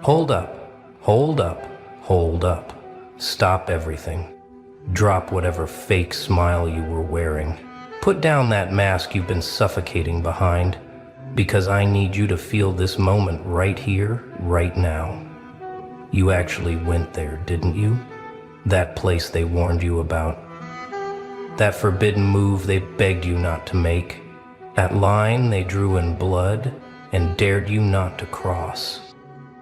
Hold up, hold up, hold up. Stop everything. Drop whatever fake smile you were wearing. Put down that mask you've been suffocating behind, because I need you to feel this moment right here, right now. You actually went there, didn't you? That place they warned you about. That forbidden move they begged you not to make. That line they drew in blood and dared you not to cross.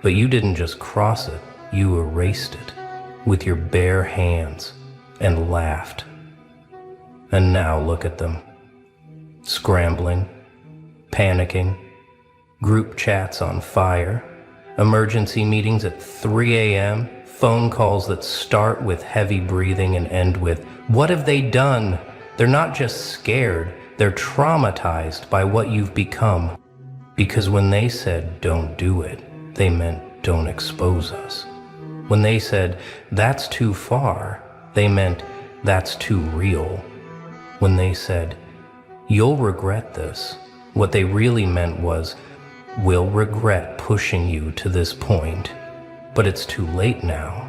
But you didn't just cross it, you erased it with your bare hands and laughed. And now look at them. Scrambling, panicking, group chats on fire, emergency meetings at 3 a.m., phone calls that start with heavy breathing and end with, "What have they done?" They're not just scared, they're traumatized by what you've become. Because when they said, "Don't do it," they meant, "Don't expose us." When they said, "That's too far," they meant, "That's too real." When they said, "You'll regret this," what they really meant was, "We'll regret pushing you to this point, but it's too late now,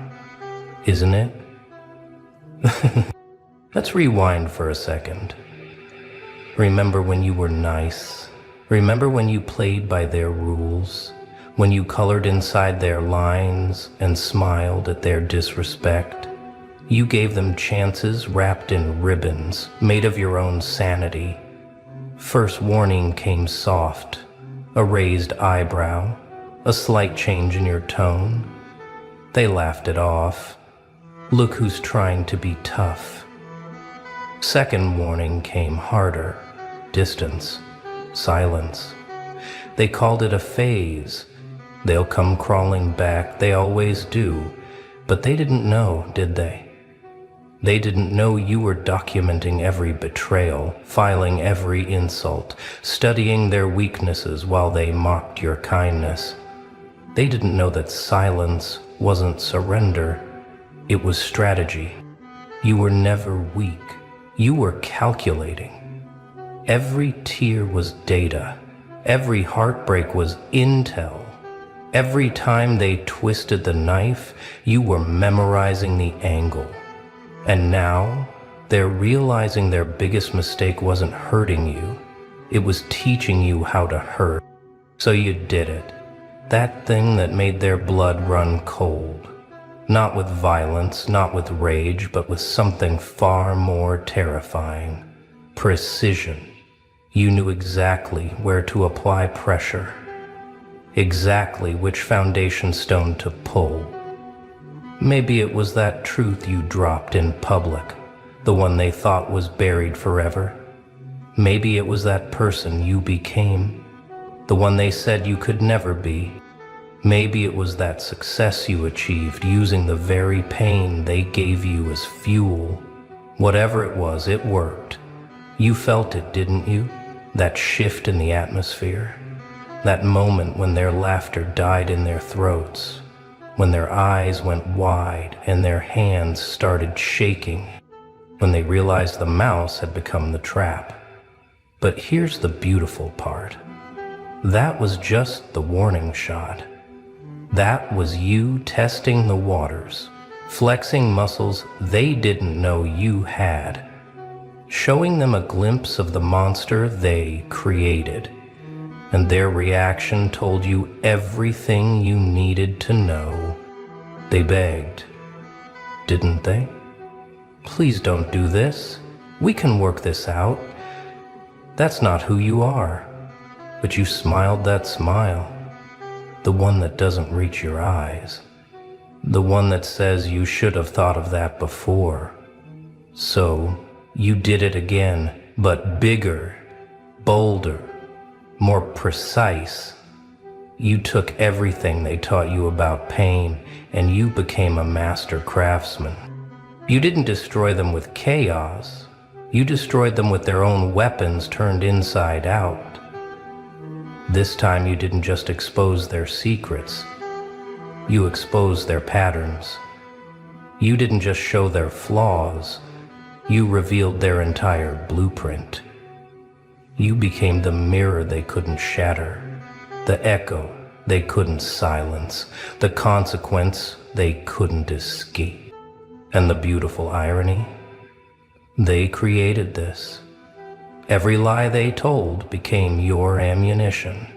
isn't it?" Let's rewind for a second. Remember when you were nice? Remember when you played by their rules? When you colored inside their lines and smiled at their disrespect? You gave them chances wrapped in ribbons, made of your own sanity. First warning came soft, a raised eyebrow, a slight change in your tone. They laughed it off. Look who's trying to be tough. Second warning came harder, distance, silence. They called it a phase. They'll come crawling back, they always do. But they didn't know, did they? They didn't know you were documenting every betrayal, filing every insult, studying their weaknesses while they mocked your kindness. They didn't know that silence wasn't surrender, it was strategy. You were never weak, you were calculating. Every tear was data, every heartbreak was intel. Every time they twisted the knife, you were memorizing the angle. And now, they're realizing their biggest mistake wasn't hurting you, it was teaching you how to hurt. So you did it. That thing that made their blood run cold. Not with violence, not with rage, but with something far more terrifying. Precision. You knew exactly where to apply pressure. Exactly which foundation stone to pull. Maybe it was that truth you dropped in public, the one they thought was buried forever. Maybe it was that person you became, the one they said you could never be. Maybe it was that success you achieved using the very pain they gave you as fuel. Whatever it was, it worked. You felt it, didn't you? That shift in the atmosphere. That moment when their laughter died in their throats. When their eyes went wide and their hands started shaking. When they realized the mouse had become the trap. But here's the beautiful part. That was just the warning shot. That was you testing the waters, flexing muscles they didn't know you had, showing them a glimpse of the monster they created. And their reaction told you everything you needed to know. They begged, didn't they? Please don't do this. We can work this out. That's not who you are. But you smiled that smile. The one that doesn't reach your eyes. The one that says you should have thought of that before. So you did it again, but bigger, bolder, more precise. You took everything they taught you about pain, and you became a master craftsman. You didn't destroy them with chaos. You destroyed them with their own weapons turned inside out. This time you didn't just expose their secrets. You exposed their patterns. You didn't just show their flaws. You revealed their entire blueprint. You became the mirror they couldn't shatter, the echo they couldn't silence, the consequence they couldn't escape. And the beautiful irony? They created this. Every lie they told became your ammunition.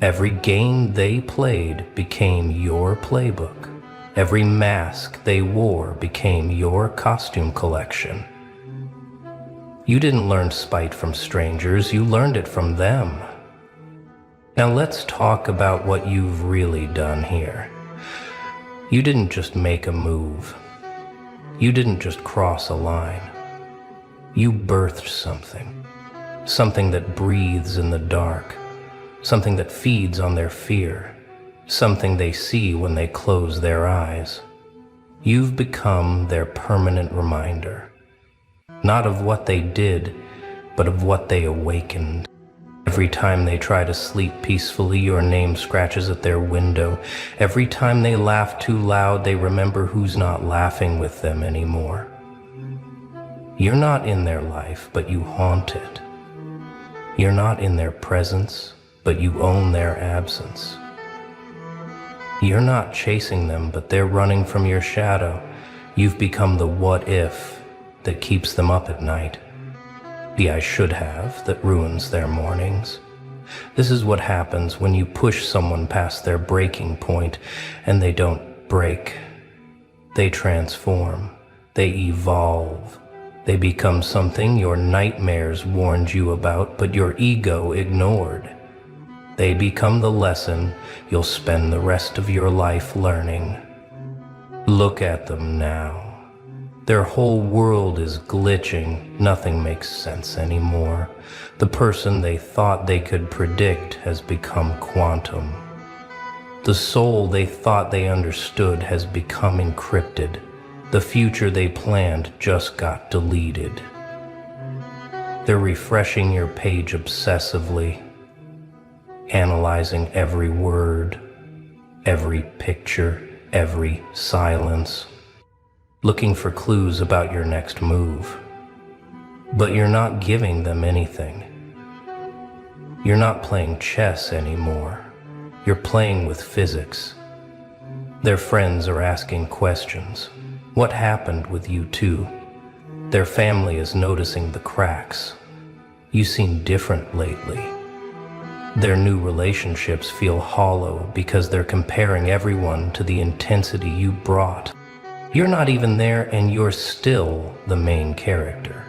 Every game they played became your playbook. Every mask they wore became your costume collection. You didn't learn spite from strangers, you learned it from them. Now let's talk about what you've really done here. You didn't just make a move. You didn't just cross a line. You birthed something. Something that breathes in the dark. Something that feeds on their fear. Something they see when they close their eyes. You've become their permanent reminder. Not of what they did, but of what they awakened. Every time they try to sleep peacefully, your name scratches at their window. Every time they laugh too loud, they remember who's not laughing with them anymore. You're not in their life, but you haunt it. You're not in their presence, but you own their absence. You're not chasing them, but they're running from your shadow. You've become the what if that keeps them up at night. The I should have that ruins their mornings. This is what happens when you push someone past their breaking point and they don't break. They transform. They evolve. They become something your nightmares warned you about, but your ego ignored. They become the lesson you'll spend the rest of your life learning. Look at them now. Their whole world is glitching. Nothing makes sense anymore. The person they thought they could predict has become quantum. The soul they thought they understood has become encrypted. The future they planned just got deleted. They're refreshing your page obsessively, analyzing every word, every picture, every silence, looking for clues about your next move. But you're not giving them anything. You're not playing chess anymore. You're playing with physics. Their friends are asking questions. What happened with you two? Their family is noticing the cracks. You seem different lately. Their new relationships feel hollow because they're comparing everyone to the intensity you brought. You're not even there and you're still the main character.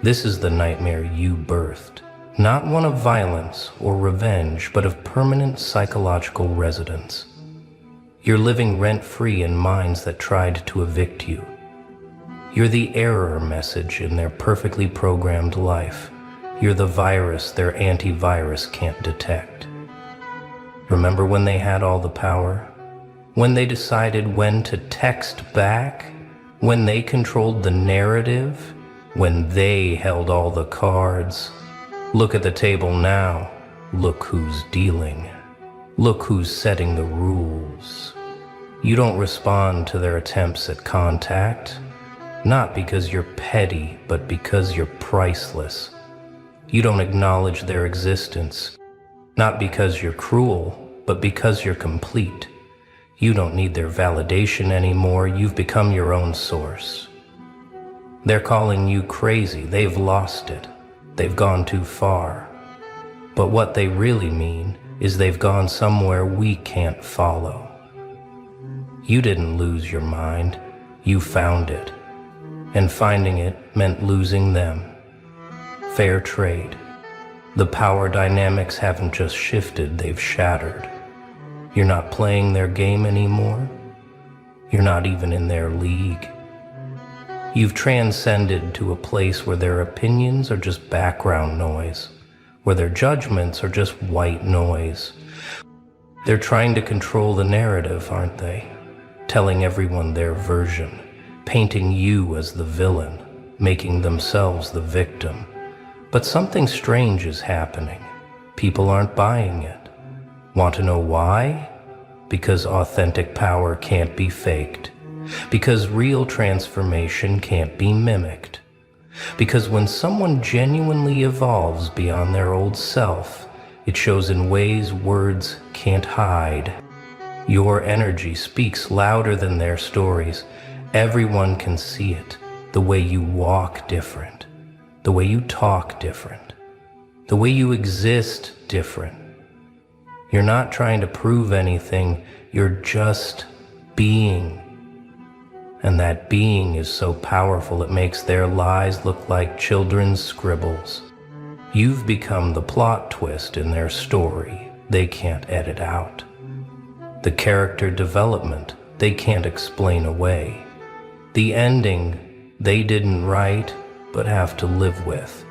This is the nightmare you birthed. Not one of violence or revenge, but of permanent psychological residence. You're living rent-free in minds that tried to evict you. You're the error message in their perfectly programmed life. You're the virus their antivirus can't detect. Remember when they had all the power? When they decided when to text back? When they controlled the narrative? When they held all the cards? Look at the table now. Look who's dealing. Look who's setting the rules. You don't respond to their attempts at contact, not because you're petty, but because you're priceless. You don't acknowledge their existence, not because you're cruel, but because you're complete. You don't need their validation anymore. You've become your own source. They're calling you crazy. They've lost it. They've gone too far. But what they really mean is they've gone somewhere we can't follow. You didn't lose your mind. You found it. And finding it meant losing them. Fair trade. The power dynamics haven't just shifted, they've shattered. You're not playing their game anymore. You're not even in their league. You've transcended to a place where their opinions are just background noise, where their judgments are just white noise. They're trying to control the narrative, aren't they? Telling everyone their version, painting you as the villain, making themselves the victim. But something strange is happening. People aren't buying it. Want to know why? Because authentic power can't be faked. Because real transformation can't be mimicked. Because when someone genuinely evolves beyond their old self, It shows in ways words can't hide. Your energy speaks louder than their stories. Everyone can see it. The way you walk different. The way you talk different. The way you exist different. You're not trying to prove anything. You're just being. And that being is so powerful it makes their lies look like children's scribbles. You've become the plot twist in their story they can't edit out. The character development they can't explain away. The ending they didn't write but have to live with.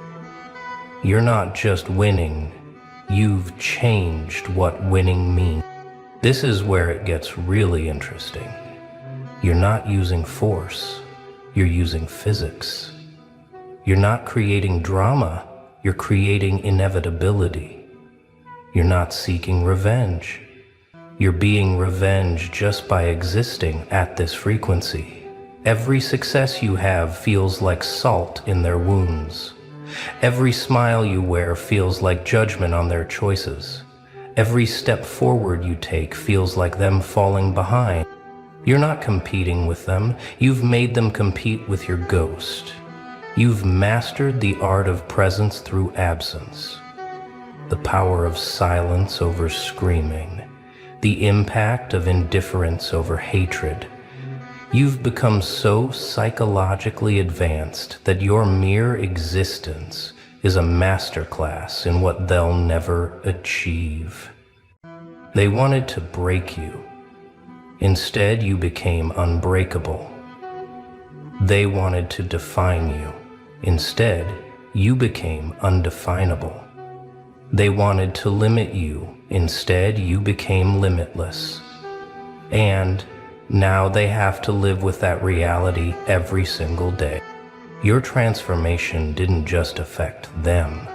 You're not just winning, you've changed what winning means. This is where it gets really interesting. You're not using force, you're using physics. You're not creating drama, you're creating inevitability. You're not seeking revenge. You're being revenged just by existing at this frequency. Every success you have feels like salt in their wounds. Every smile you wear feels like judgment on their choices. Every step forward you take feels like them falling behind. You're not competing with them, you've made them compete with your ghost. You've mastered the art of presence through absence, the power of silence over screaming, the impact of indifference over hatred. You've become so psychologically advanced that your mere existence is a masterclass in what they'll never achieve. They wanted to break you. Instead, you became unbreakable. They wanted to define you. Instead, you became undefinable. They wanted to limit you. Instead, you became limitless. And now they have to live with that reality every single day. Your transformation didn't just affect them.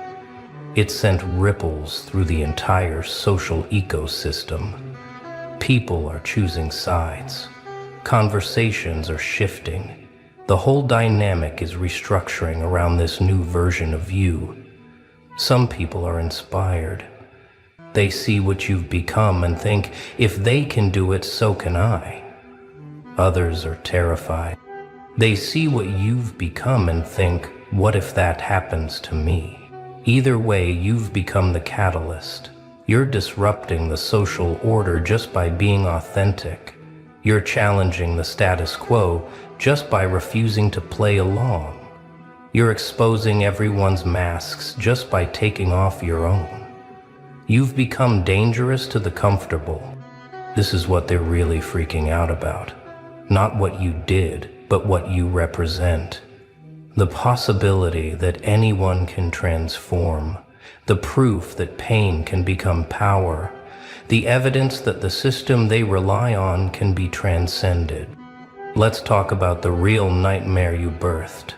It sent ripples through the entire social ecosystem. People are choosing sides. Conversations are shifting. The whole dynamic is restructuring around this new version of you. Some people are inspired. They see what you've become and think, if they can do it, so can I. Others are terrified. They see what you've become and think, what if that happens to me? Either way, you've become the catalyst. You're disrupting the social order just by being authentic. You're challenging the status quo just by refusing to play along. You're exposing everyone's masks just by taking off your own. You've become dangerous to the comfortable. This is what they're really freaking out about. Not what you did, but what you represent. The possibility that anyone can transform. The proof that pain can become power. The evidence that the system they rely on can be transcended. Let's talk about the real nightmare you birthed.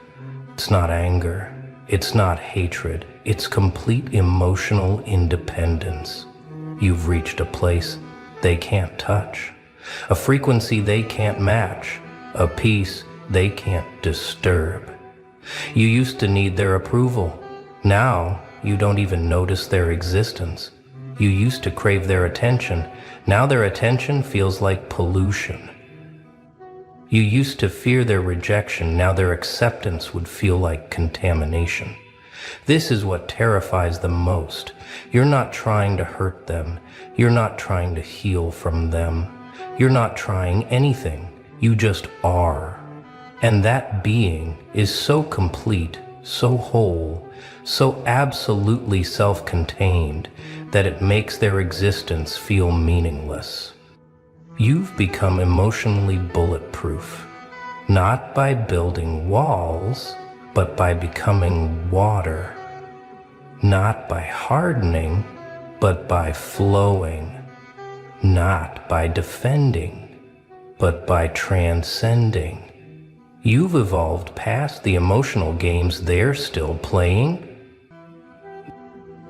It's not anger. It's not hatred. It's complete emotional independence. You've reached a place they can't touch. A frequency they can't match. A peace they can't disturb. You used to need their approval. Now, you don't even notice their existence. You used to crave their attention. Now their attention feels like pollution. You used to fear their rejection. Now their acceptance would feel like contamination. This is what terrifies them most. You're not trying to hurt them. You're not trying to heal from them. You're not trying anything. You just are. And that being is so complete, so whole, so absolutely self-contained that it makes their existence feel meaningless. You've become emotionally bulletproof, not by building walls, but by becoming water. Not by hardening, but by flowing. Not by defending, but by transcending. You've evolved past the emotional games they're still playing.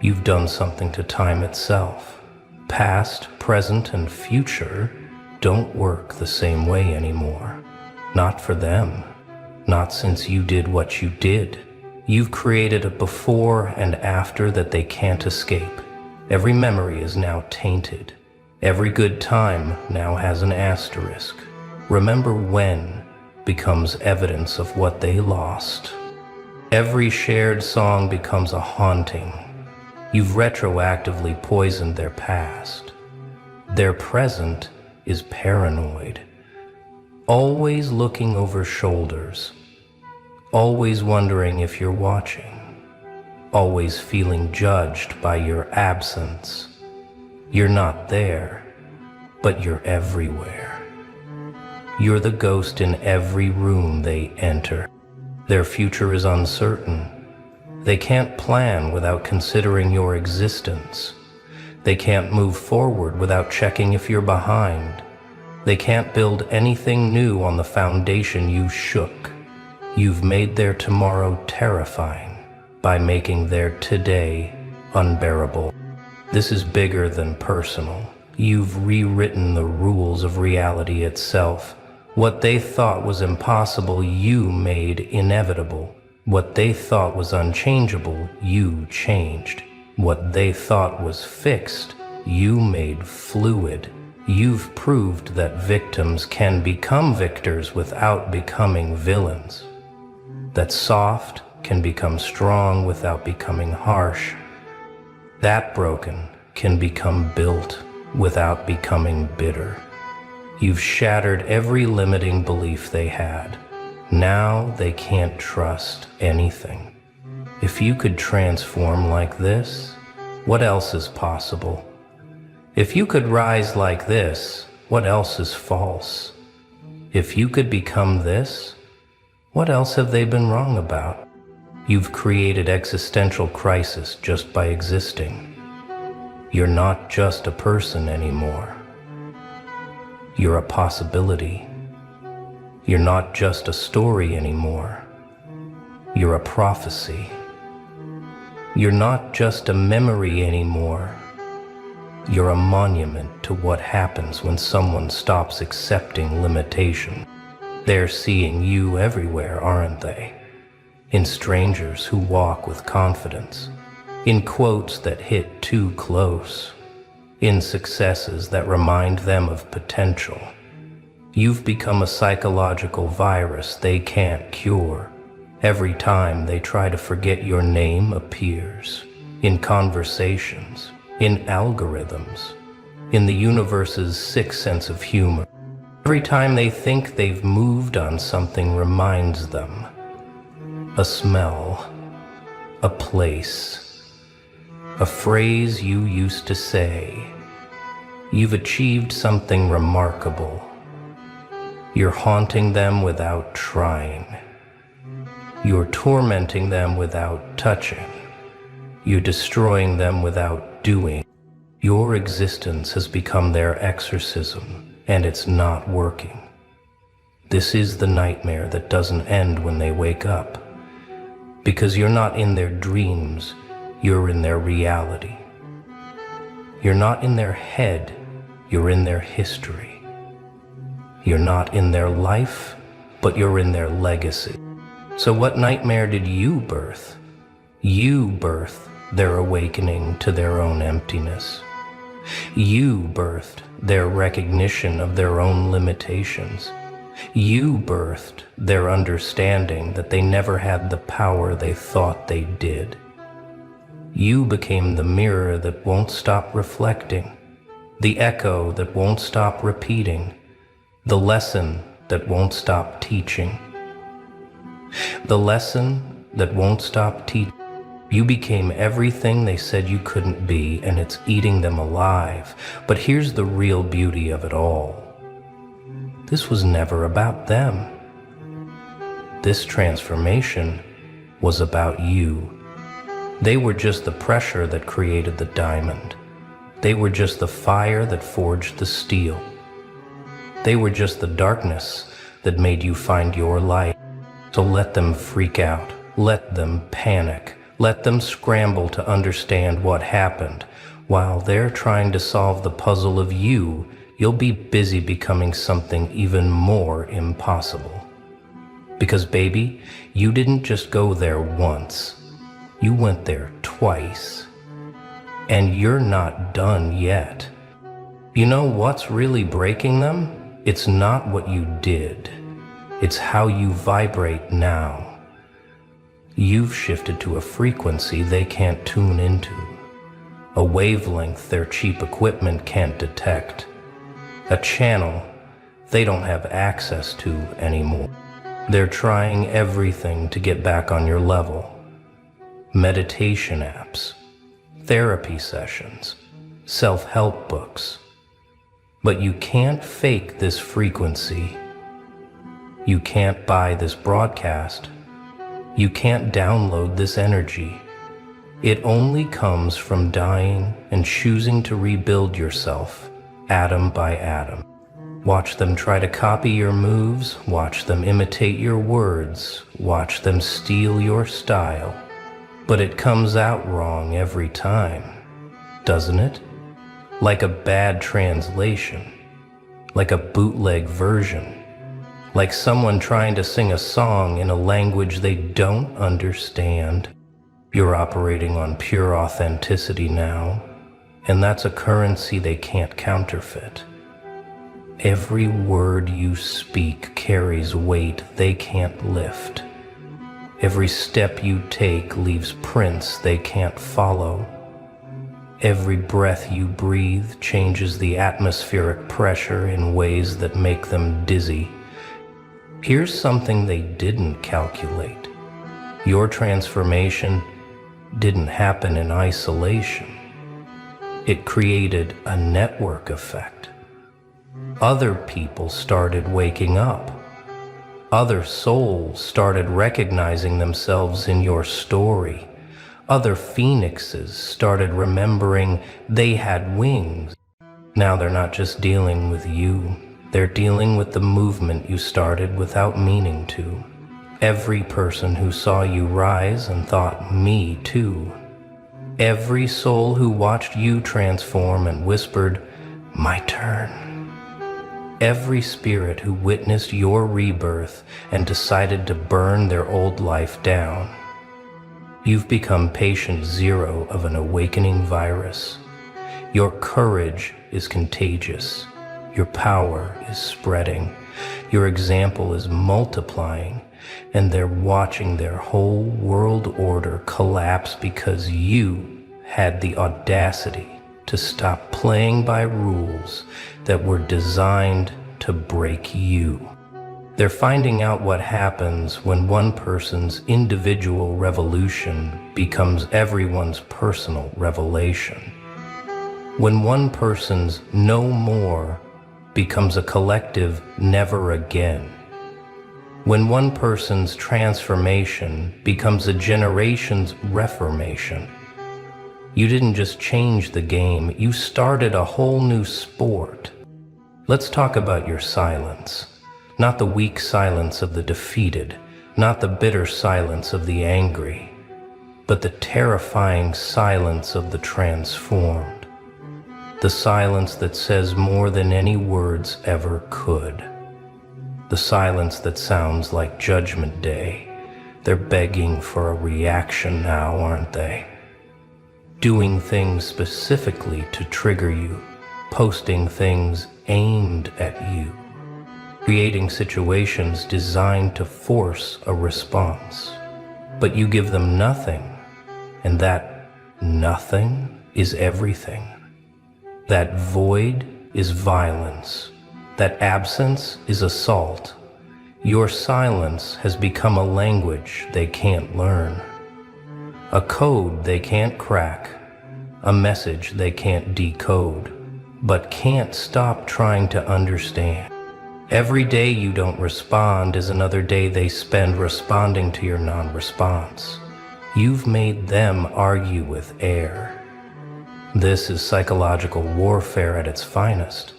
You've done something to time itself. Past, present, and future don't work the same way anymore. Not for them. Not since you did what you did. You've created a before and after that they can't escape. Every memory is now tainted. Every good time now has an asterisk. Remember when becomes evidence of what they lost. Every shared song becomes a haunting. You've retroactively poisoned their past. Their present is paranoid, always looking over shoulders, always wondering if you're watching, always feeling judged by your absence. You're not there, but you're everywhere. You're the ghost in every room they enter. Their future is uncertain. They can't plan without considering your existence. They can't move forward without checking if you're behind. They can't build anything new on the foundation you shook. You've made their tomorrow terrifying by making their today unbearable. This is bigger than personal. You've rewritten the rules of reality itself. What they thought was impossible, you made inevitable. What they thought was unchangeable, you changed. What they thought was fixed, you made fluid. You've proved that victims can become victors without becoming villains. That soft can become strong without becoming harsh. That broken can become built without becoming bitter. You've shattered every limiting belief they had. Now they can't trust anything. If you could transform like this, what else is possible? If you could rise like this, what else is false? If you could become this, what else have they been wrong about? You've created existential crisis just by existing. You're not just a person anymore. You're a possibility. You're not just a story anymore. You're a prophecy. You're not just a memory anymore. You're a monument to what happens when someone stops accepting limitation. They're seeing you everywhere, aren't they? In strangers who walk with confidence, in quotes that hit too close, in successes that remind them of potential. You've become a psychological virus they can't cure. Every time they try to forget, your name appears in conversations, in algorithms, in the universe's sixth sense of humor. Every time they think they've moved on, something reminds them. A smell, a place, a phrase you used to say. You've achieved something remarkable. You're haunting them without trying. You're tormenting them without touching. You're destroying them without doing. Your existence has become their exorcism, and it's not working. This is the nightmare that doesn't end when they wake up. Because you're not in their dreams, you're in their reality. You're not in their head, you're in their history. You're not in their life, but you're in their legacy. So what nightmare did you birth? You birthed their awakening to their own emptiness. You birthed their recognition of their own limitations. You birthed their understanding that they never had the power they thought they did. You became the mirror that won't stop reflecting, the echo that won't stop repeating, the lesson that won't stop teaching. The lesson that won't stop teaching. You became everything they said you couldn't be, and it's eating them alive. But here's the real beauty of it all. This was never about them. This transformation was about you. They were just the pressure that created the diamond. They were just the fire that forged the steel. They were just the darkness that made you find your light. So let them freak out. Let them panic. Let them scramble to understand what happened. While they're trying to solve the puzzle of you, you'll be busy becoming something even more impossible. Because baby, you didn't just go there once. You went there twice. And you're not done yet. You know what's really breaking them? It's not what you did. It's how you vibrate now. You've shifted to a frequency they can't tune into, a wavelength their cheap equipment can't detect, a channel they don't have access to anymore. They're trying everything to get back on your level. Meditation apps, therapy sessions, self-help books. But you can't fake this frequency. You can't buy this broadcast. You can't download this energy. It only comes from dying and choosing to rebuild yourself, atom by atom. Watch them try to copy your moves, watch them imitate your words, watch them steal your style. But it comes out wrong every time, doesn't it? Like a bad translation, like a bootleg version, like someone trying to sing a song in a language they don't understand. You're operating on pure authenticity now, and that's a currency they can't counterfeit. Every word you speak carries weight they can't lift. Every step you take leaves prints they can't follow. Every breath you breathe changes the atmospheric pressure in ways that make them dizzy. Here's something they didn't calculate. Your transformation didn't happen in isolation. It created a network effect. Other people started waking up. Other souls started recognizing themselves in your story. Other phoenixes started remembering they had wings. Now they're not just dealing with you, they're dealing with the movement you started without meaning to. Every person who saw you rise and thought, me too. Every soul who watched you transform and whispered, my turn. Every spirit who witnessed your rebirth and decided to burn their old life down. You've become patient zero of an awakening virus. Your courage is contagious. Your power is spreading. Your example is multiplying, and they're watching their whole world order collapse because you had the audacity to stop playing by rules that were designed to break you. They're finding out what happens when one person's individual revolution becomes everyone's personal revelation. When one person's no more becomes a collective never again. When one person's transformation becomes a generation's reformation. You didn't just change the game, you started a whole new sport. Let's talk about your silence. Not the weak silence of the defeated, not the bitter silence of the angry, but the terrifying silence of the transformed. The silence that says more than any words ever could. The silence that sounds like Judgment Day. They're begging for a reaction now, aren't they? Doing things specifically to trigger you, posting things aimed at you, creating situations designed to force a response. But you give them nothing, and that nothing is everything. That void is violence. That absence is assault. Your silence has become a language they can't learn. A code they can't crack, a message they can't decode, but can't stop trying to understand. Every day you don't respond is another day they spend responding to your non-response. You've made them argue with air. This is psychological warfare at its finest.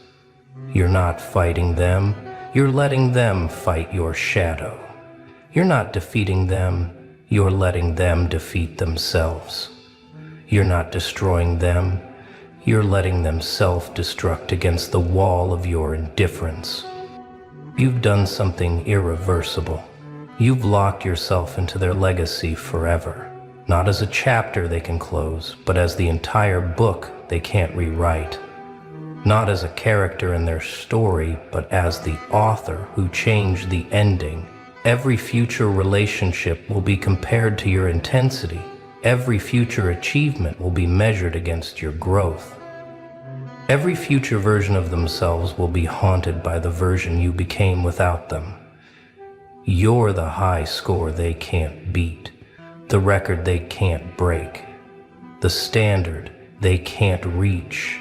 You're not fighting them, you're letting them fight your shadow. You're not defeating them, you're letting them defeat themselves. You're not destroying them, you're letting them self-destruct against the wall of your indifference. You've done something irreversible. You've locked yourself into their legacy forever. not as a chapter they can close, but as the entire book they can't rewrite. Not as a character in their story, but as the author who changed the ending. Every future relationship will be compared to your intensity. Every future achievement will be measured against your growth. Every future version of themselves will be haunted by the version you became without them. You're the high score they can't beat, the record they can't break, the standard they can't reach.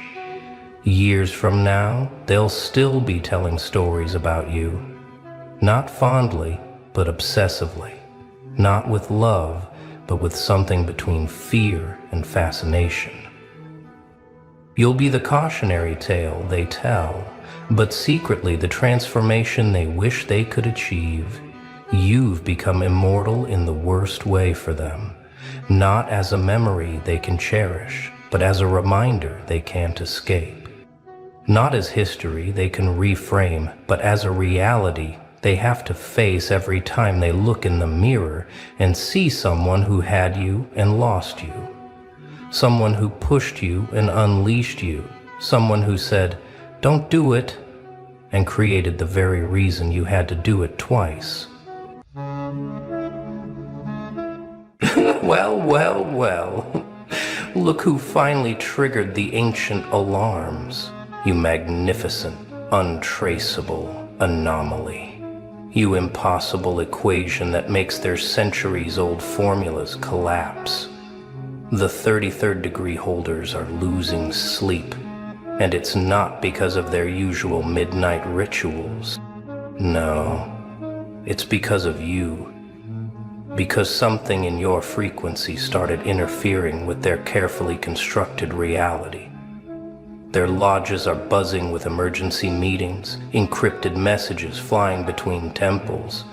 Years from now, they'll still be telling stories about you. Not fondly, but obsessively. Not with love, but with something between fear and fascination. You'll be the cautionary tale they tell, but secretly the transformation they wish they could achieve. You've become immortal in the worst way for them, not as a memory they can cherish, but as a reminder they can't escape. Not as history they can reframe, but as a reality they have to face every time they look in the mirror and see someone who had you and lost you. Someone who pushed you and unleashed you. Someone who said, "Don't do it," and created the very reason you had to do it twice. Well. Look who finally triggered the ancient alarms. You magnificent, untraceable anomaly. You impossible equation that makes their centuries-old formulas collapse. The 33rd degree holders are losing sleep, and it's not because of their usual midnight rituals. No, it's because of you. Because something in your frequency started interfering with their carefully constructed reality. Their lodges are buzzing with emergency meetings, encrypted messages flying between temples,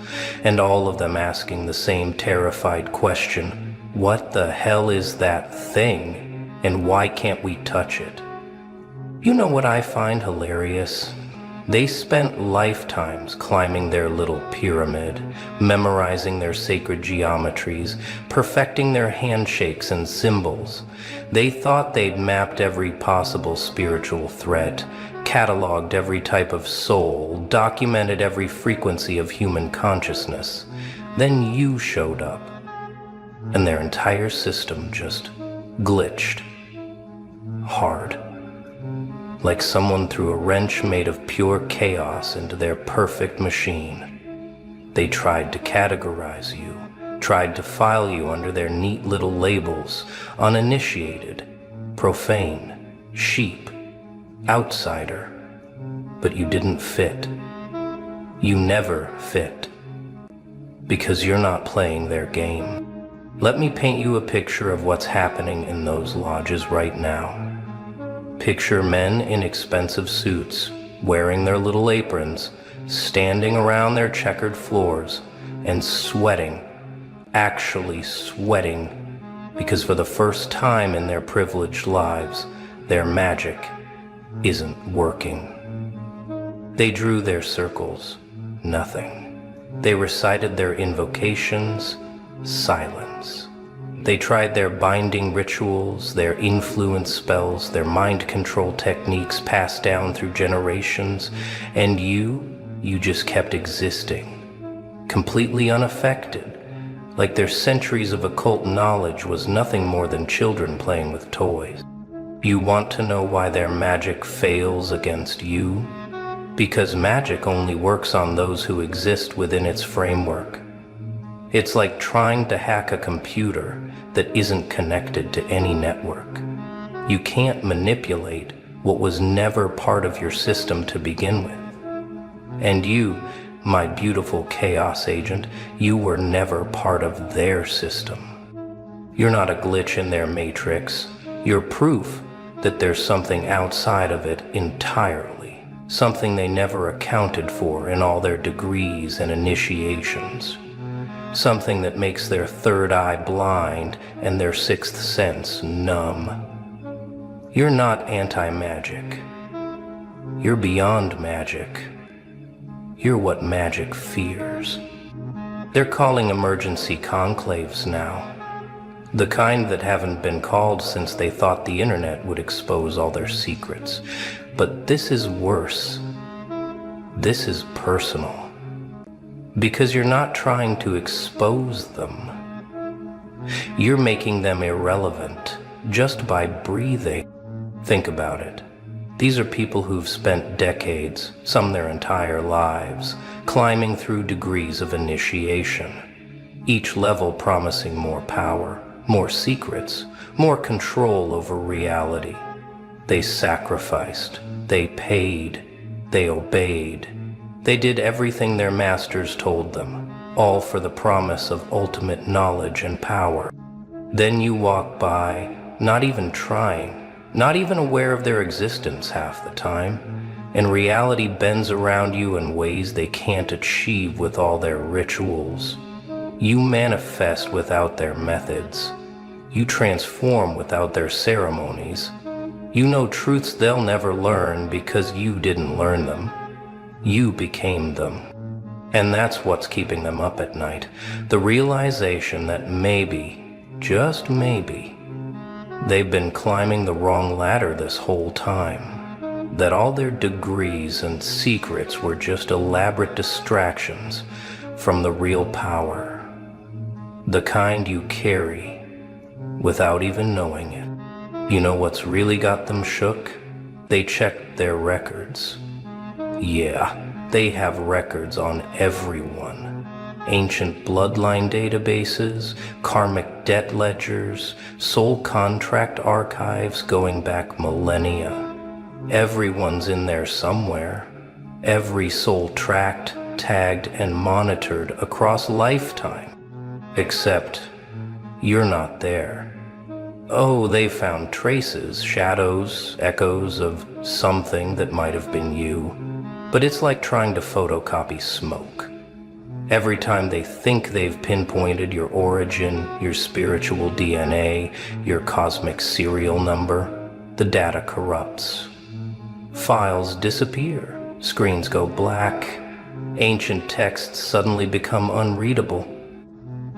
and all of them asking the same terrified question: what the hell is that thing, and why can't we touch it? You know what I find hilarious? They spent lifetimes climbing their little pyramid, memorizing their sacred geometries, perfecting their handshakes and symbols. They thought they'd mapped every possible spiritual threat, cataloged every type of soul, documented every frequency of human consciousness. Then you showed up, and their entire system just glitched. Hard. Like someone threw a wrench made of pure chaos into their perfect machine. They tried to categorize you, tried to file you under their neat little labels: uninitiated, profane, sheep, outsider. But you didn't fit. You never fit. Because you're not playing their game. Let me paint you a picture of what's happening in those lodges right now. Picture men in expensive suits, wearing their little aprons, standing around their checkered floors, and sweating, actually sweating, because for the first time in their privileged lives, their magic isn't working. They drew their circles, nothing. They recited their invocations, silence. They tried their binding rituals, their influence spells, their mind control techniques passed down through generations, and you just kept existing, completely unaffected, like their centuries of occult knowledge was nothing more than children playing with toys. You want to know why their magic fails against you? Because magic only works on those who exist within its framework. It's like trying to hack a computer that isn't connected to any network. You can't manipulate what was never part of your system to begin with. And you, my beautiful chaos agent, you were never part of their system. You're not a glitch in their matrix. You're proof that there's something outside of it entirely, something they never accounted for in all their degrees and initiations. Something that makes their third eye blind and their sixth sense numb. You're not anti-magic. You're beyond magic. You're what magic fears. They're calling emergency conclaves now. The kind that haven't been called since they thought the internet would expose all their secrets. But this is worse. This is personal. Because you're not trying to expose them. You're making them irrelevant just by breathing. Think about it. These are people who've spent decades, some their entire lives, climbing through degrees of initiation, each level promising more power, more secrets, more control over reality. They sacrificed, they paid, they obeyed. They did everything their masters told them, all for the promise of ultimate knowledge and power. Then you walk by, not even trying, not even aware of their existence half the time, and reality bends around you in ways they can't achieve with all their rituals. You manifest without their methods. You transform without their ceremonies. You know truths they'll never learn because you didn't learn them. You became them. And that's what's keeping them up at night. The realization that maybe, just maybe, they've been climbing the wrong ladder this whole time. That all their degrees and secrets were just elaborate distractions from the real power. The kind you carry without even knowing it. You know what's really got them shook? They checked their records. Yeah, they have records on everyone. Ancient bloodline databases, karmic debt ledgers, soul contract archives going back millennia. Everyone's in there somewhere. Every soul tracked, tagged, and monitored across lifetime. Except you're not there. Oh, they found traces, shadows, echoes of something that might have been you. But it's like trying to photocopy smoke. Every time they think they've pinpointed your origin, your spiritual DNA, your cosmic serial number, the data corrupts. Files disappear, screens go black, ancient texts suddenly become unreadable.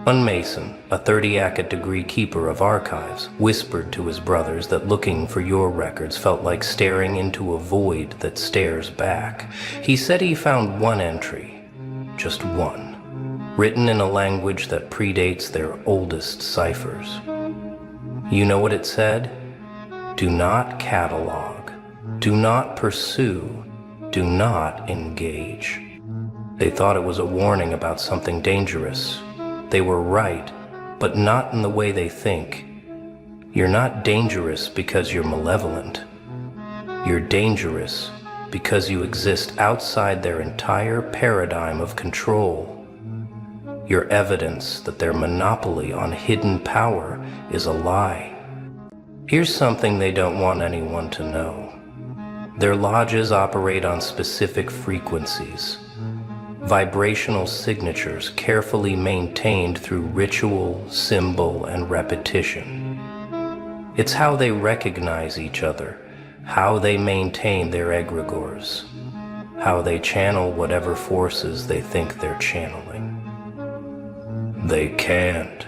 One Mason, a 30-acre degree keeper of archives, whispered to his brothers that looking for your records felt like staring into a void that stares back. He said he found one entry, just one, written in a language that predates their oldest ciphers. You know what it said? Do not catalog, do not pursue, do not engage. They thought it was a warning about something dangerous. They were right, but not in the way they think. You're not dangerous because you're malevolent. You're dangerous because you exist outside their entire paradigm of control. You're evidence that their monopoly on hidden power is a lie. Here's something they don't want anyone to know. Their lodges operate on specific frequencies. Vibrational signatures carefully maintained through ritual, symbol, and repetition. It's how they recognize each other, how they maintain their egregores, how they channel whatever forces they think they're channeling. They can't.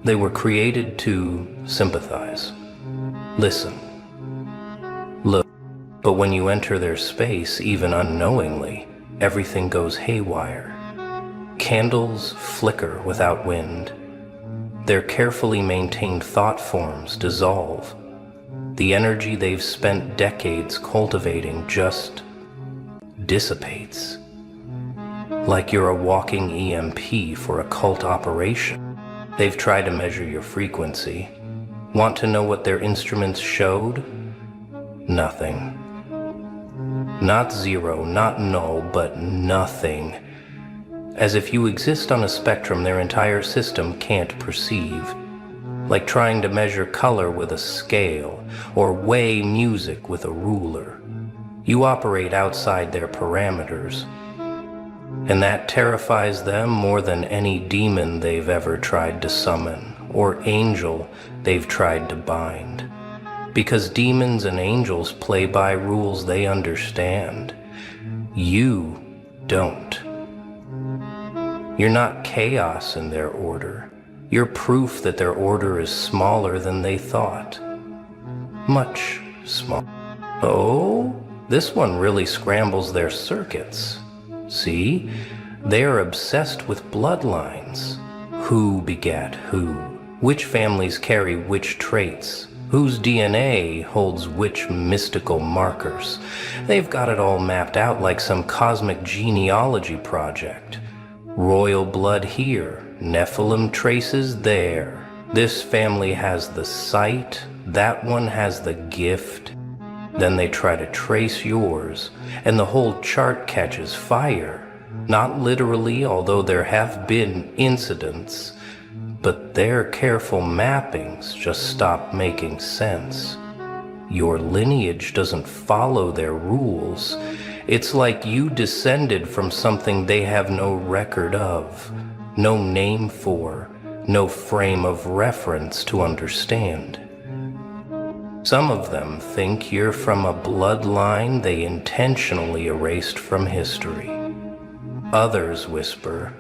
They were created to sympathize, listen, look, but when you enter their space, even unknowingly, everything goes haywire. Candles flicker without wind. Their carefully maintained thought forms dissolve. The energy they've spent decades cultivating just dissipates. Like you're a walking EMP for a cult operation. They've tried to measure your frequency. Want to know what their instruments showed? Nothing. Not zero, not null, but nothing. As if you exist on a spectrum their entire system can't perceive. Like trying to measure color with a scale, or weigh music with a ruler. You operate outside their parameters. And that terrifies them more than any demon they've ever tried to summon, or angel they've tried to bind. Because demons and angels play by rules they understand. You don't. You're not chaos in their order. You're proof that their order is smaller than they thought. Much smaller. Oh, this one really scrambles their circuits. See? They are obsessed with bloodlines. Who begat who? Which families carry which traits? Whose DNA holds which mystical markers? They've got it all mapped out like some cosmic genealogy project. Royal blood here, Nephilim traces there. This family has the sight, that one has the gift. Then they try to trace yours, and the whole chart catches fire. Not literally, although there have been incidents, but their careful mappings just stop making sense. Your lineage doesn't follow their rules. It's like you descended from something they have no record of, no name for, no frame of reference to understand. Some of them think you're from a bloodline they intentionally erased from history. Others whisper,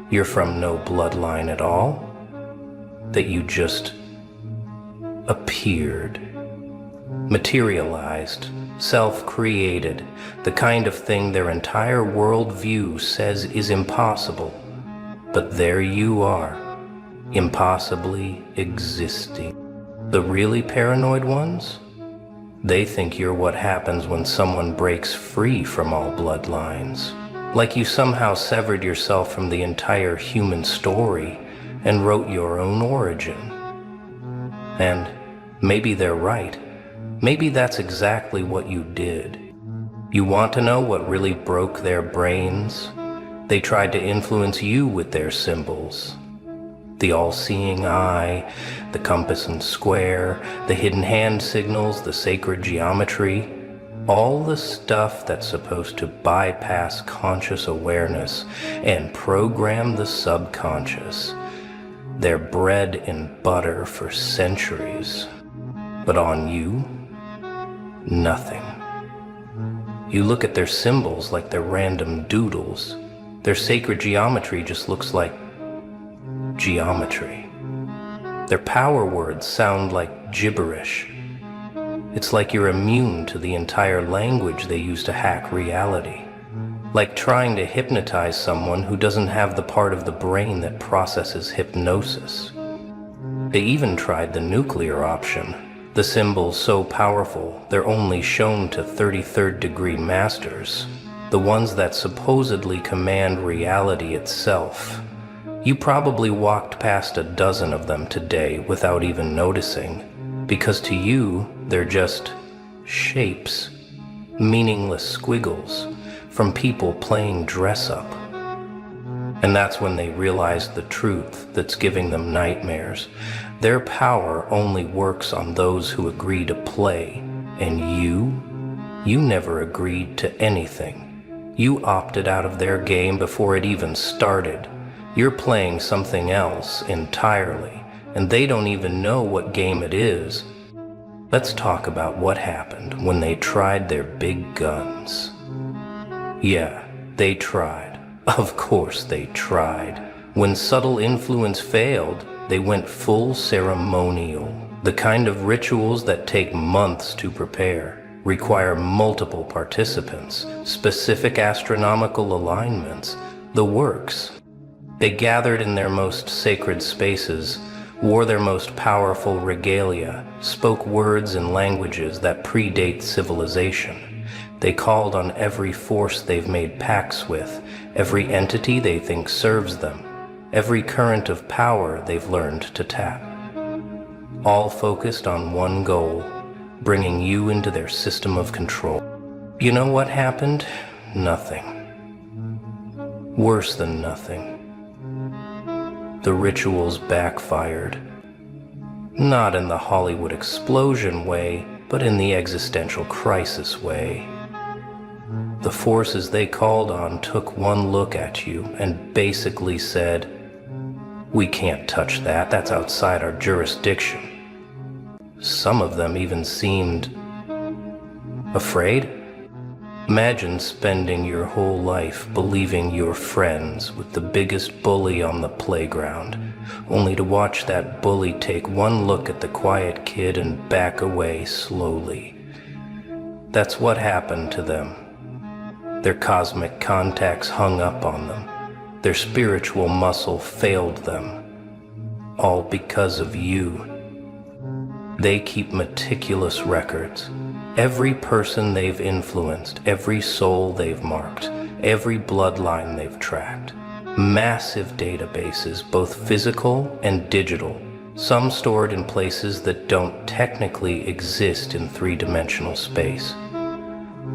you're from no bloodline at all, that you just appeared, materialized, self-created, the kind of thing their entire worldview says is impossible. But there you are, impossibly existing. The really paranoid ones? They think you're what happens when someone breaks free from all bloodlines. Like you somehow severed yourself from the entire human story and wrote your own origin. And maybe they're right. Maybe that's exactly what you did. You want to know what really broke their brains? They tried to influence you with their symbols. The all-seeing eye, the compass and square, the hidden hand signals, the sacred geometry. All the stuff that's supposed to bypass conscious awareness and program the subconscious. They're bread and butter for centuries. But on you, nothing. You look at their symbols like they're random doodles. Their sacred geometry just looks like geometry. Their power words sound like gibberish. It's like you're immune to the entire language they use to hack reality. Like trying to hypnotize someone who doesn't have the part of the brain that processes hypnosis. They even tried the nuclear option. The symbols so powerful, they're only shown to 33rd degree masters. The ones that supposedly command reality itself. You probably walked past a dozen of them today without even noticing. Because to you, they're just shapes, meaningless squiggles from people playing dress-up. And that's when they realize the truth that's giving them nightmares. Their power only works on those who agree to play, and you never agreed to anything. You opted out of their game before it even started. You're playing something else entirely. And they don't even know what game it is. Let's talk about what happened when they tried their big guns. Yeah, they tried. Of course they tried. When subtle influence failed, they went full ceremonial. The kind of rituals that take months to prepare, require multiple participants, specific astronomical alignments, the works. They gathered in their most sacred spaces, wore their most powerful regalia, spoke words and languages that predate civilization. They called on every force they've made pacts with, every entity they think serves them, every current of power they've learned to tap. All focused on one goal, bringing you into their system of control. You know what happened? Nothing. Worse than nothing. The rituals backfired. Not in the Hollywood explosion way, but in the existential crisis way. The forces they called on took one look at you and basically said, "We can't touch that, that's outside our jurisdiction." Some of them even seemed afraid. Imagine spending your whole life believing you're friends with the biggest bully on the playground, only to watch that bully take one look at the quiet kid and back away slowly. That's what happened to them. Their cosmic contacts hung up on them. Their spiritual muscle failed them. All because of you. They keep meticulous records. Every person they've influenced, every soul they've marked, every bloodline they've tracked. Massive databases, both physical and digital, some stored in places that don't technically exist in three-dimensional space.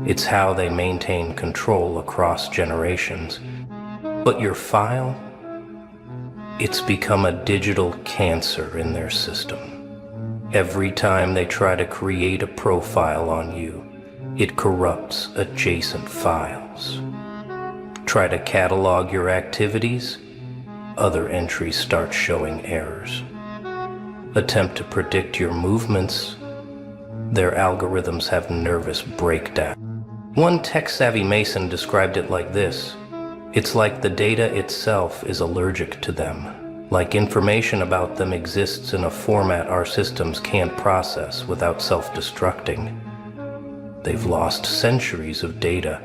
It's how they maintain control across generations. But your file, it's become a digital cancer in their system. Every time they try to create a profile on you, it corrupts adjacent files. Try to catalog your activities, other entries start showing errors. Attempt to predict your movements, their algorithms have nervous breakdown. One tech-savvy Mason described it like this: it's like the data itself is allergic to them. Like information about them exists in a format our systems can't process without self-destructing. They've lost centuries of data,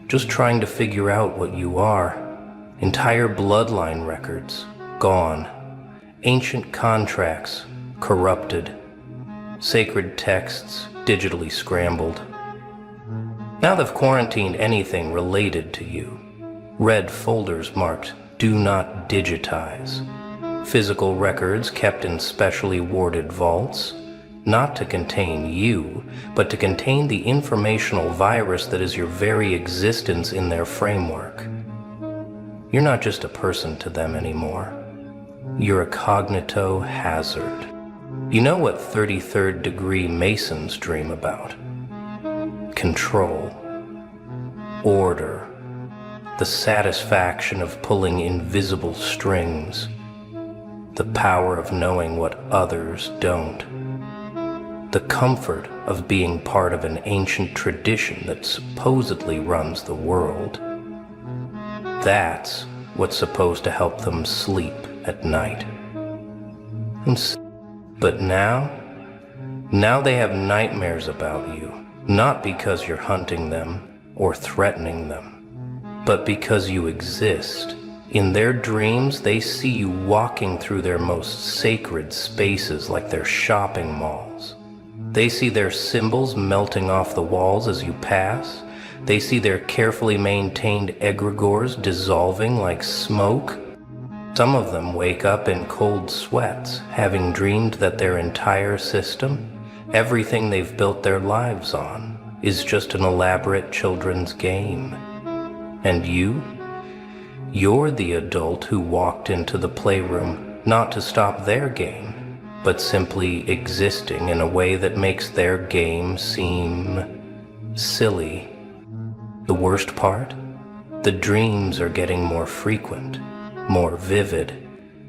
just trying to figure out what you are. Entire bloodline records, gone. Ancient contracts, corrupted. Sacred texts, digitally scrambled. Now they've quarantined anything related to you. Red folders marked "Do not digitize." Physical records kept in specially warded vaults, not to contain you, but to contain the informational virus that is your very existence in their framework. You're not just a person to them anymore. You're a cognito hazard. You know what 33rd degree Masons dream about? Control. Order. The satisfaction of pulling invisible strings. The power of knowing what others don't. The comfort of being part of an ancient tradition that supposedly runs the world. That's what's supposed to help them sleep at night. But now they have nightmares about you, not because you're hunting them or threatening them, but because you exist. In their dreams, they see you walking through their most sacred spaces like their shopping malls. They see their symbols melting off the walls as you pass. They see their carefully maintained egregores dissolving like smoke. Some of them wake up in cold sweats, having dreamed that their entire system, everything they've built their lives on, is just an elaborate children's game. And you're the adult who walked into the playroom not to stop their game, but simply existing in a way that makes their game seem silly. The worst part? The dreams are getting more frequent, more vivid.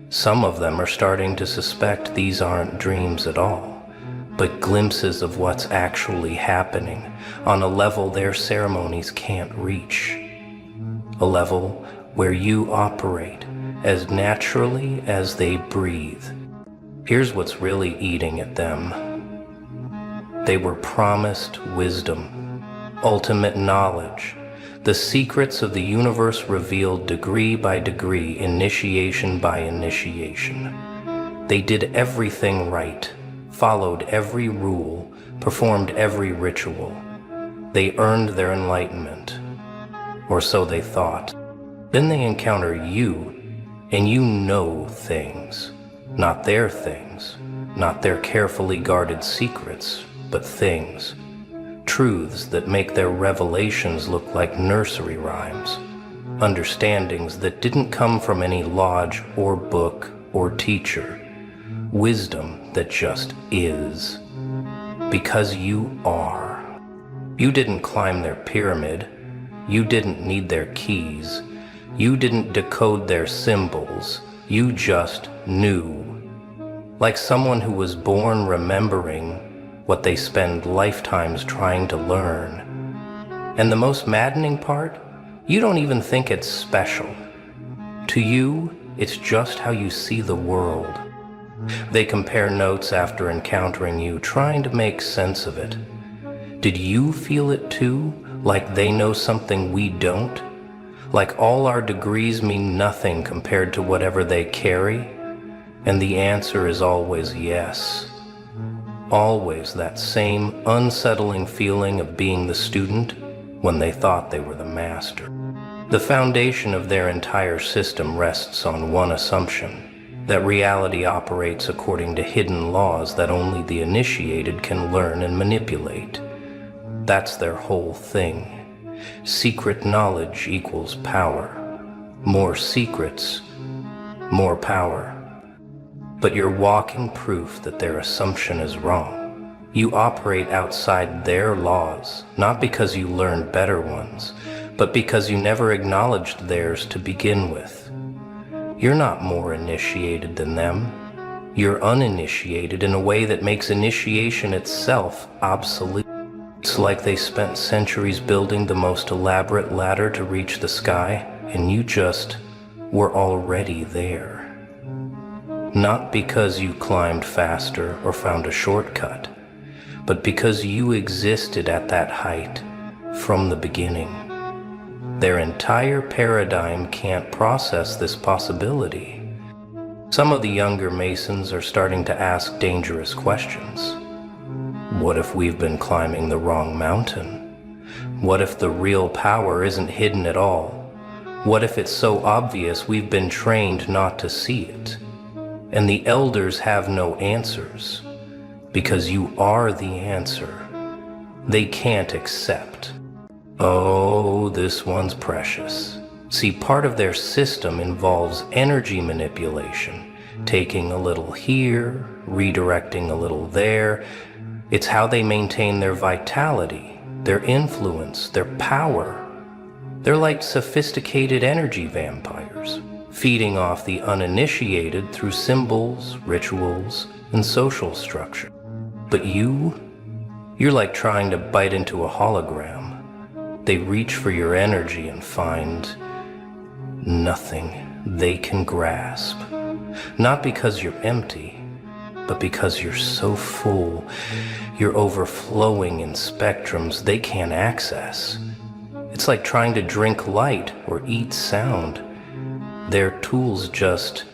Some of them are starting to suspect these aren't dreams at all, but glimpses of what's actually happening on a level their ceremonies can't reach. A level where you operate as naturally as they breathe. Here's what's really eating at them. They were promised wisdom, ultimate knowledge, the secrets of the universe revealed degree by degree, initiation by initiation. They did everything right, followed every rule, performed every ritual. They earned their enlightenment, or so they thought. Then they encounter you, and you know things. Not their things, not their carefully guarded secrets, but things. Truths that make their revelations look like nursery rhymes. Understandings that didn't come from any lodge or book or teacher. Wisdom that just is. Because you are. You didn't climb their pyramid. You didn't need their keys. You didn't decode their symbols. You just knew. Like someone who was born remembering what they spend lifetimes trying to learn. And the most maddening part, you don't even think it's special. To you, it's just how you see the world. They compare notes after encountering you, trying to make sense of it. Did you feel it too? Like they know something we don't? Like all our degrees mean nothing compared to whatever they carry? And the answer is always yes. Always that same unsettling feeling of being the student when they thought they were the master. The foundation of their entire system rests on one assumption, that reality operates according to hidden laws that only the initiated can learn and manipulate. That's their whole thing. Secret knowledge equals power. More secrets, more power. But you're walking proof that their assumption is wrong. You operate outside their laws, not because you learned better ones, but because you never acknowledged theirs to begin with. You're not more initiated than them. You're uninitiated in a way that makes initiation itself obsolete. It's like they spent centuries building the most elaborate ladder to reach the sky, and you just were already there. Not because you climbed faster or found a shortcut, but because you existed at that height from the beginning. Their entire paradigm can't process this possibility. Some of the younger Masons are starting to ask dangerous questions. What if we've been climbing the wrong mountain? What if the real power isn't hidden at all? What if it's so obvious we've been trained not to see it? And the elders have no answers, because you are the answer. They can't accept. Oh, this one's precious. See, part of their system involves energy manipulation, taking a little here, redirecting a little there. It's how they maintain their vitality, their influence, their power. They're like sophisticated energy vampires, feeding off the uninitiated through symbols, rituals, and social structure. But you're like trying to bite into a hologram. They reach for your energy and find nothing they can grasp. Not because you're empty, but because you're so full, you're overflowing in spectrums they can't access. It's like trying to drink light or eat sound. Their tools just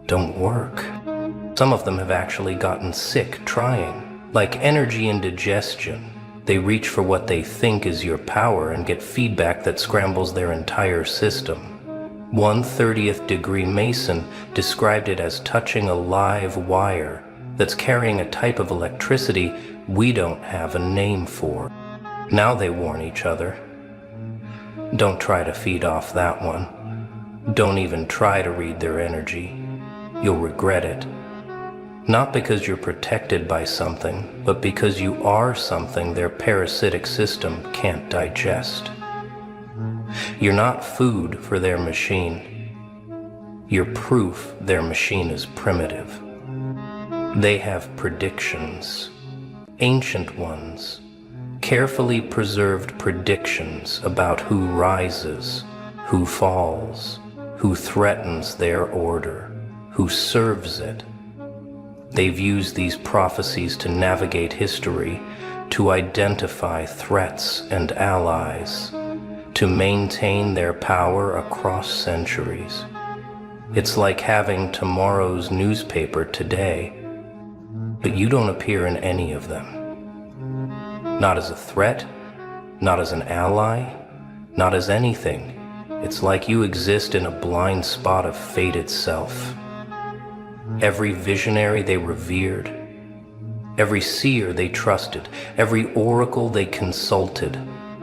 don't work. Some of them have actually gotten sick trying. Like energy indigestion, they reach for what they think is your power and get feedback that scrambles their entire system. One 30th degree Mason described it as touching a live wire that's carrying a type of electricity we don't have a name for. Now they warn each other. Don't try to feed off that one. Don't even try to read their energy. You'll regret it. Not because you're protected by something, but because you are something their parasitic system can't digest. You're not food for their machine. You're proof their machine is primitive. They have predictions, ancient ones, carefully preserved predictions about who rises, who falls, who threatens their order, who serves it. They've used these prophecies to navigate history, to identify threats and allies, to maintain their power across centuries. It's like having tomorrow's newspaper today, but you don't appear in any of them. Not as a threat, not as an ally, not as anything. It's like you exist in a blind spot of fate itself. Every visionary they revered, every seer they trusted, every oracle they consulted,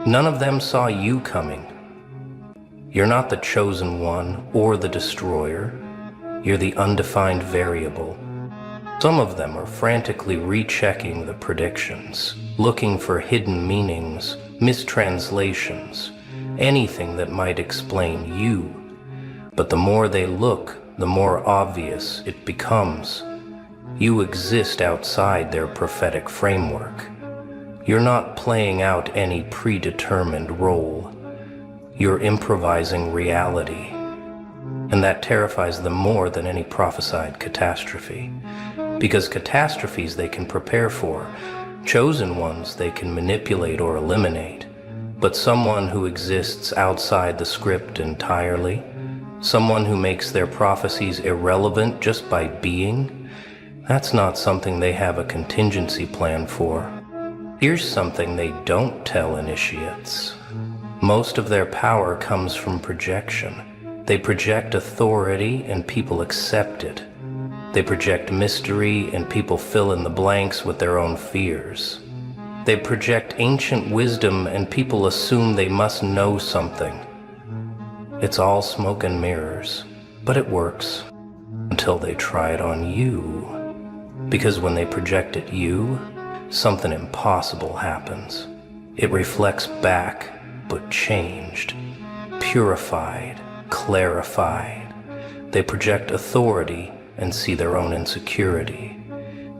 none of them saw you coming. You're not the chosen one or the destroyer. You're the undefined variable. Some of them are frantically rechecking the predictions, looking for hidden meanings, mistranslations, anything that might explain you. But the more they look, the more obvious it becomes. You exist outside their prophetic framework. You're not playing out any predetermined role. You're improvising reality. And that terrifies them more than any prophesied catastrophe. Because catastrophes they can prepare for, chosen ones they can manipulate or eliminate. But someone who exists outside the script entirely, someone who makes their prophecies irrelevant just by being, that's not something they have a contingency plan for. Here's something they don't tell initiates. Most of their power comes from projection. They project authority and people accept it. They project mystery and people fill in the blanks with their own fears. They project ancient wisdom and people assume they must know something. It's all smoke and mirrors, but it works until they try it on you. Because when they project at you, something impossible happens. It reflects back, but changed, purified, clarified. They project authority and see their own insecurity.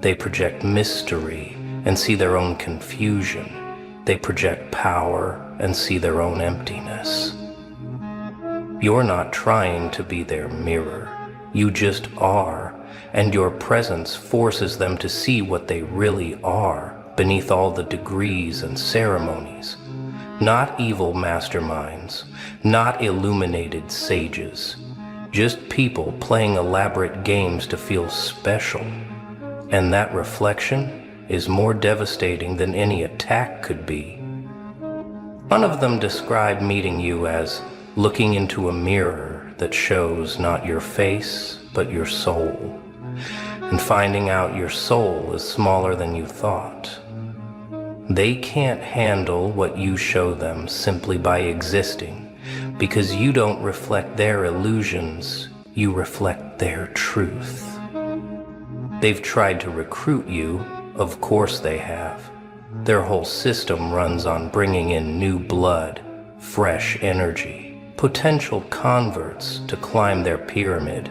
They project mystery and see their own confusion. They project power and see their own emptiness. You're not trying to be their mirror. You just are, and your presence forces them to see what they really are beneath all the degrees and ceremonies. Not evil masterminds, not illuminated sages, just people playing elaborate games to feel special. And that reflection is more devastating than any attack could be. One of them described meeting you as looking into a mirror that shows not your face, but your soul, and finding out your soul is smaller than you thought. They can't handle what you show them simply by existing, because you don't reflect their illusions, you reflect their truth. They've tried to recruit you, of course they have. Their whole system runs on bringing in new blood, fresh energy, potential converts to climb their pyramid.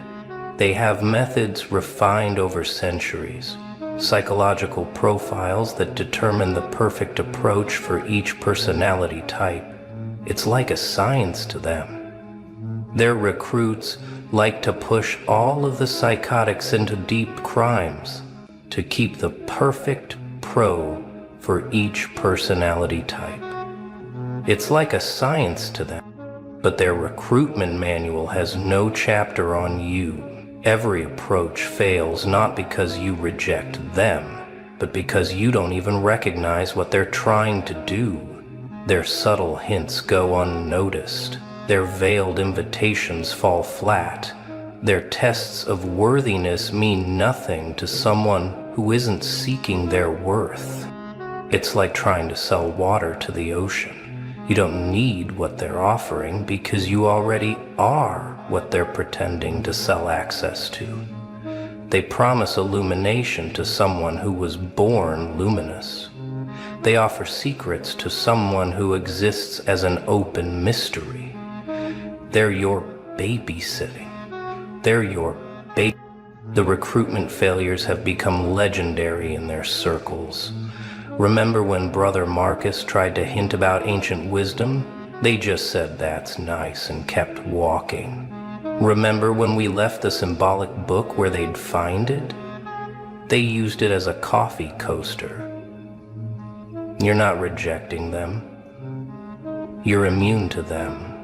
They have methods refined over centuries, psychological profiles that determine the perfect approach for each personality type. It's like a science to them. Their recruits like to push all of the psychotics into deep crimes to keep the perfect pro for each personality type. It's like a science to them, but their recruitment manual has no chapter on you. Every approach fails not because you reject them, but because you don't even recognize what they're trying to do. Their subtle hints go unnoticed. Their veiled invitations fall flat. Their tests of worthiness mean nothing to someone who isn't seeking their worth. It's like trying to sell water to the ocean. You don't need what they're offering because you already are what they're pretending to sell access to. They promise illumination to someone who was born luminous. They offer secrets to someone who exists as an open mystery. They're your babysitting. They're your baby. The recruitment failures have become legendary in their circles. Remember when Brother Marcus tried to hint about ancient wisdom? They just said that's nice and kept walking. Remember when we left the symbolic book where they'd find it? They used it as a coffee coaster. You're not rejecting them. You're immune to them.